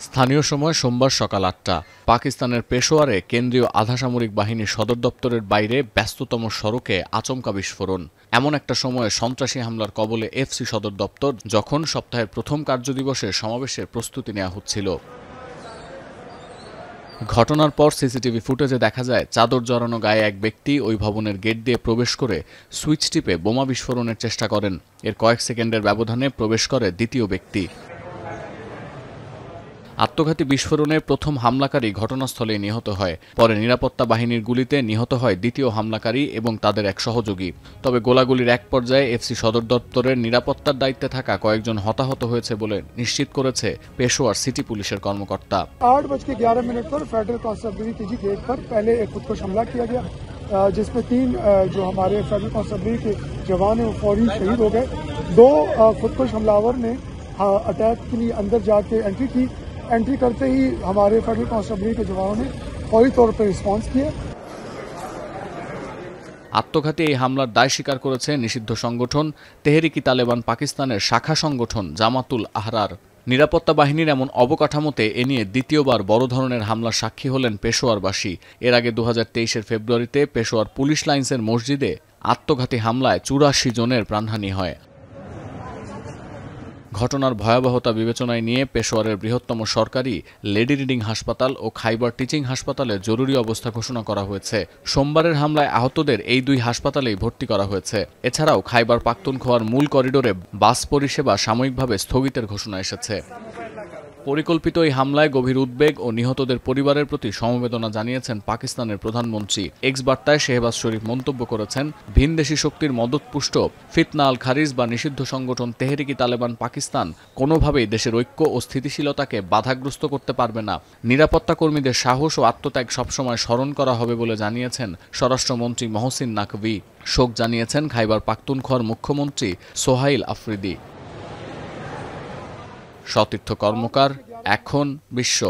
স্থানীয় সময় সোমবার সকাল ৮টা পাকিস্তানের পেশোয়ারে কেন্দ্রীয় আধা সামরিক বাহিনীর সদর দপ্তরের বাইরে ব্যস্ততম সড়কে আচমকা বিস্ফোরণ। এমন একটা সময়ে সন্ত্রাসী হামলার কবলে এফসি সদর দপ্তর, যখন সপ্তাহের প্রথম কার্যদিবসে সমাবেশের প্রস্তুতি নেওয়া হচ্ছিল। ঘটনার পর সিসিটিভি ফুটেজে দেখা যায় চাদর জড়ানো গায়ে এক ব্যক্তি ওই ভবনের গেট দিয়ে প্রবেশ করে সুইচ টিপে বোমা বিস্ফোরণের চেষ্টা করেন। এর কয়েক সেকেন্ডের ব্যবধানে প্রবেশ করে দ্বিতীয় ব্যক্তি। আত্মঘাতী বিস্ফোরণে প্রথম হামলাকারী ঘটনাস্থলেই নিহত হয়। পরে নিরাপত্তা বাহিনীর গুলিতে নিহত হয় দ্বিতীয় হামলাকারী এবং তাদের এক সহযোগী। তবে গোলাগুলির এক পর্যায়ে এফসি সদর দপ্তরের নিরাপত্তার দায়িত্বে থাকা কয়েকজন হতাহত হয়েছে বলে নিশ্চিত করেছে পেশোয়ার সিটি পুলিশের কর্মকর্তা। 8:11 पर फेडरल कॉन्स्टेबलरी पीजी गेट पर पहले एक खुदकुश हमला किया गया, जिसमें 3 जो हमारे फेडरल कॉन्स्टेबलरी के जवान हैं वो फौरी शहीद हो गए। 2 खुदकुश हमलावर ने अटैक के लिए अंदर जाके एंट्री करते ही हमारे फेडरल कॉन्स्टेबलरी के जवानों ने फौरी तौर पर रिस्पॉन्स किया। আত্মঘাতী এই হামলার দায় স্বীকার করেছে নিষিদ্ধ সংগঠন তেহরিকি তালেবান পাকিস্তানের শাখা সংগঠন জামাতুল আহরার। নিরাপত্তা বাহিনীর এমন অবকাঠামোতে এ নিয়ে দ্বিতীয়বার বড় ধরনের হামলার সাক্ষী হলেন পেশোয়ারবাসী। এর আগে 2023-এর ফেব্রুয়ারিতে পেশোয়ার পুলিশ লাইন্সের মসজিদে আত্মঘাতী হামলায় 84 জনের প্রাণহানি হয়। ঘটনার ভয়াবহতা বিবেচনায় নিয়ে পেশোয়ারের বৃহত্তম সরকারি লেডি রিডিং হাসপাতাল ও খাইবার টিচিং হাসপাতালে জরুরি অবস্থা ঘোষণা করা হয়েছে। সোমবারের হামলায় আহতদের এই 2 হাসপাতালেই ভর্তি করা হয়েছে। এছাড়াও খাইবার পাখতুনখোয়ার মূল করিডোরে বাস পরিষেবা সাময়িকভাবে স্থগিতের ঘোষণা এসেছে। পরিকল্পিত এই হামলায় গভীর উদ্বেগ ও নিহতদের পরিবারের প্রতি সমবেদনা জানিয়েছেন পাকিস্তানের প্রধানমন্ত্রী। এক্স বার্তায় শেহবাজ শরীফ মন্তব্য করেছেন, ভিনদেশি শক্তির মদতপুষ্ট ফিতনা আল খারিজ বা নিষিদ্ধ সংগঠন তেহরিকি তালেবান পাকিস্তান কোনোভাবেই দেশের ঐক্য ও স্থিতিশীলতাকে বাধাগ্রস্ত করতে পারবে না। নিরাপত্তা কর্মীদের সাহস ও আত্মত্যাগ সবসময় স্মরণ করা হবে বলে জানিয়েছেন স্বরাষ্ট্রমন্ত্রী মহসিন নাকভি। শোক জানিয়েছেন খাইবার পাখতুনখোয়ার মুখ্যমন্ত্রী সোহাইল আফ্রিদি। সতীর্থ কর্মকার, এখন বিশ্ব।